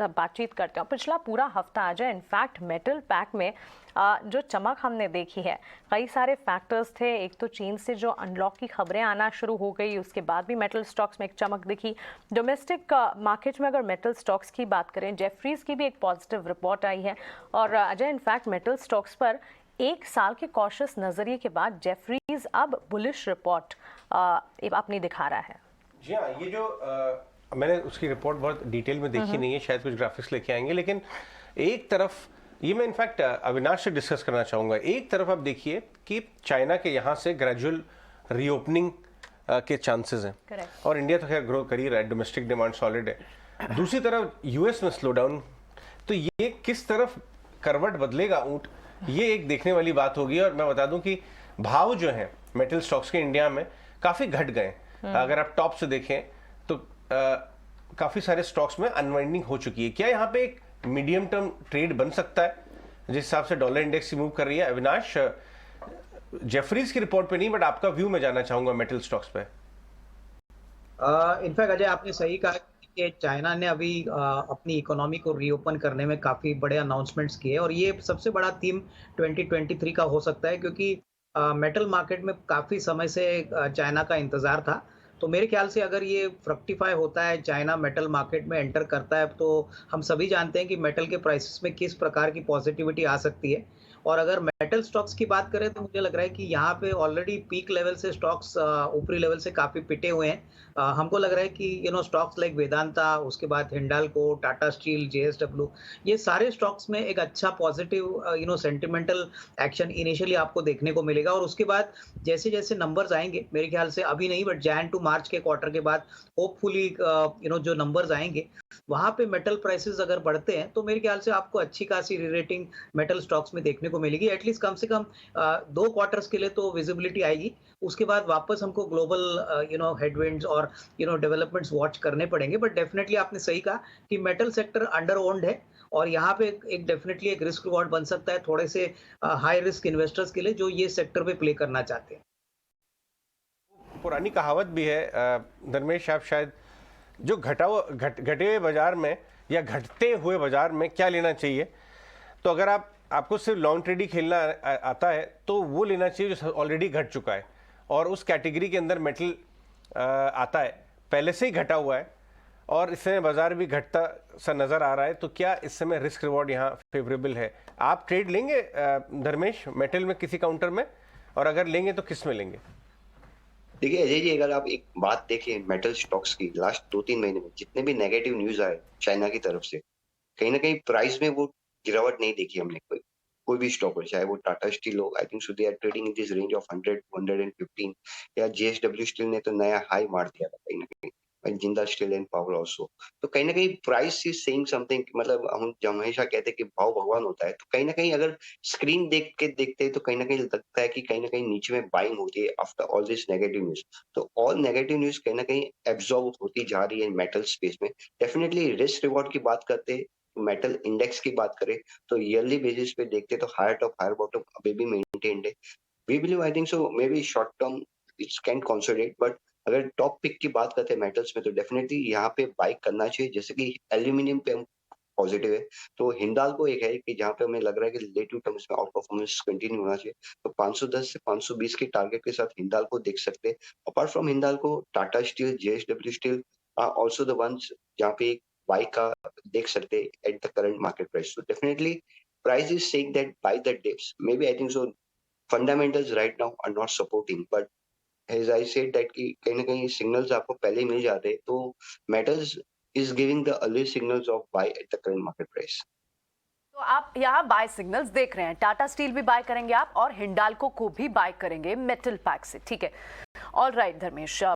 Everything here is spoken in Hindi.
बातचीत करते हैं। पिछला पूरा हफ्ता आ जाए, इनफैक्ट मेटल पैक में जो चमक हमने देखी है, कई सारे फैक्टर्स थे। एक तो चीन से जो अनलॉक की खबरें आना शुरू हो गई, उसके बाद भी मेटल स्टॉक्स में एक चमक दिखी। डोमेस्टिक मार्केट में अगर मेटल स्टॉक्स की बात करें, जेफरीज की भी एक पॉजिटिव रिपोर्ट आई है। और अजय, इनफैक्ट मेटल स्टॉक्स पर एक साल के कॉशियस नजरिए के बाद जेफरीज अब बुलिश रिपोर्ट अपनी दिखा रहा है। जी हाँ, ये जो मैंने उसकी रिपोर्ट बहुत डिटेल में देखी नहीं है, शायद कुछ ग्राफिक्स लेके आएंगे, लेकिन एक तरफ ये मैं इनफैक्ट अविनाश से डिस्कस करना चाहूँगा। एक तरफ आप देखिए कि चाइना के यहाँ से ग्रेजुअल रीओपनिंग के चांसेस हैं। Correct. और इंडिया तो खैर ग्रो कर ही रहा है, डोमेस्टिक डिमांड सॉलिड है। दूसरी तरफ यूएस में स्लो डाउन, तो ये किस तरफ करवट बदलेगा ऊँट, ये एक देखने वाली बात होगी। और मैं बता दूं कि भाव जो है मेटल स्टॉक्स के इंडिया में काफ़ी घट गए। अगर आप टॉप से देखें तो काफ़ी सारे स्टॉक्स में अनवाइंडिंग हो चुकी है। क्या यहाँ पे एक मीडियम टर्म ट्रेड बन सकता है जिस हिसाब से डॉलर इंडेक्स मूव कर रही है? अविनाश, जेफरीज की रिपोर्ट पे नहीं, बट आपका व्यू मैं जानना चाहूंगा मेटल स्टॉक्स पे। इनफैक्ट अजय, आपने सही कहा कि चाइना ने अभी अपनी इकोनॉमी को रीओपन करने में काफी बड़े अनाउंसमेंट्स किए, और ये सबसे बड़ा थीम 2023 का हो सकता है, क्योंकि मेटल मार्केट में काफी समय से चाइना का इंतजार था। तो मेरे ख्याल से अगर ये फ्रक्टिफाई होता है, चाइना मेटल मार्केट में एंटर करता है, तो हम सभी जानते हैं कि मेटल के प्राइसेस में किस प्रकार की पॉजिटिविटी आ सकती है। और अगर मेटल स्टॉक्स की बात करें तो मुझे लग रहा है कि यहाँ पे ऑलरेडी पीक लेवल से स्टॉक्स ऊपरी लेवल से काफी पिटे हुए हैं। हमको लग रहा है कि स्टॉक्स लाइक वेदांता, उसके बाद हिंडाल्को, टाटा स्टील, जेएसडब्ल्यू, ये सारे स्टॉक्स में एक अच्छा पॉजिटिव सेंटिमेंटल एक्शन इनिशियली आपको देखने को मिलेगा। और उसके बाद जैसे जैसे नंबर्स आएंगे, मेरे ख्याल से अभी नहीं, बट जैन टू मार्च के क्वार्टर के बाद होपफुली जो नंबर्स आएंगे, वहां पे मेटल प्राइसेस अगर बढ़ते हैं तो मेरे ख्याल से आपको अच्छी खासी रीरेटिंग मेटल स्टॉक्स में देखने को मिलेगी। एटलीस्ट कम से कम 2 क्वार्टर्स के लिए तो विजिबिलिटी आएगी। उसके बाद वापस हमको ग्लोबल हेडविंड्स और डेवलपमेंट्स वॉच करने पड़ेंगे। बट डेफिनेटली आपने सही कहा कि मेटल सेक्टर अंडर ओन्ड है, और यहाँ पे एक डेफिनेटली एक रिस्क रिवॉर्ड बन सकता है थोड़े से हाई रिस्क इन्वेस्टर्स के लिए जो ये सेक्टर पे प्ले करना चाहते हैं। पुरानी कहावत भी है धर्मेश, आप शायद, जो घटे हुए बाजार में या घटते हुए बाजार में क्या लेना चाहिए, तो अगर आपको सिर्फ लॉन्ग ट्रेड ही खेलना आता है तो वो लेना चाहिए जो ऑलरेडी घट चुका है, और उस कैटेगरी के अंदर मेटल आता है, पहले से ही घटा हुआ है और इस समय बाजार भी घटता सा नजर आ रहा है। तो क्या इस समय रिस्क रिवॉर्ड यहाँ फेवरेबल है? आप ट्रेड लेंगे धर्मेश मेटल में किसी काउंटर में, और अगर लेंगे तो किस में लेंगे? देखिए अजय जी, अगर आप एक बात देखें मेटल स्टॉक्स की, लास्ट 2-3 महीने में जितने भी नेगेटिव न्यूज आए चाइना की तरफ से, कहीं ना कहीं प्राइस में वो गिरावट नहीं देखी हमने। कोई भी स्टॉक हो, चाहे वो टाटा स्टील हो, I think so they are trading in this range of 100-115, या जेएसडब्ल्यू स्टील ने तो नया हाई मार दिया था कहीं ना कहीं, and Jindal steel and power also. तो कहीं ना कहीं प्राइस इज सेइंग समथिंग, मतलब हम जब हमेशा कहते हैं कि भाव भगवान होता है, तो कहीं ना कहीं अगर स्क्रीन देख के देखते हैं तो कहीं ना कहीं लगता है कि कहीं ना कहीं नीचे में बाइंग होती है after all this negative news. तो ऑल नेगेटिव न्यूज कहीं ना कहीं एब्जॉर्ब होती जा रही है मेटल स्पेस में। डेफिनेटली रिस्क रिवॉर्ड की बात करते हैं, मेटल इंडेक्स की बात करें तो ईयरली बेसिस पे देखते तो हायर टॉप हायर बॉटम अभी भी मेंटेन्ड है। We believe, I think so may be short term it's can consolidate, but अगर टॉप पिक की बात करते हैं मेटल्स में तो डेफिनेटली यहाँ पे बाइक करना चाहिए। जैसे कि एल्यूमिनियम पे हम पॉजिटिव है, तो हिंडाल्को एक है कि जहाँ पे हमें लग रहा है कि रिलेटिव टर्म्स में आउट परफॉर्मेंस कंटिन्यू होना चाहिए। तो 510 से 520 के टारगेट के साथ हिंडाल्को देख सकते हैं। Apart from Hindalco, Tata steel, JSW steel are also the ones जहाँ पे एक बाइक का देख सकते हैं at the current market price. तो definitely price is saying that buy the dips, maybe I think so fundamentals right now are not supporting, but as I said that कि कहीं ना कहीं सिग्नल्स आपको पहले ही मिल जाते हैं। तो metals is giving the early signals of by eight the current market price. तो आप यहाँ बाय सिग्नल्स देख रहे हैं, टाटा स्टील भी बाय करेंगे आप और हिंडाल्को को भी बाय करेंगे मेटल पैक से, ठीक है? All right Dharmesh.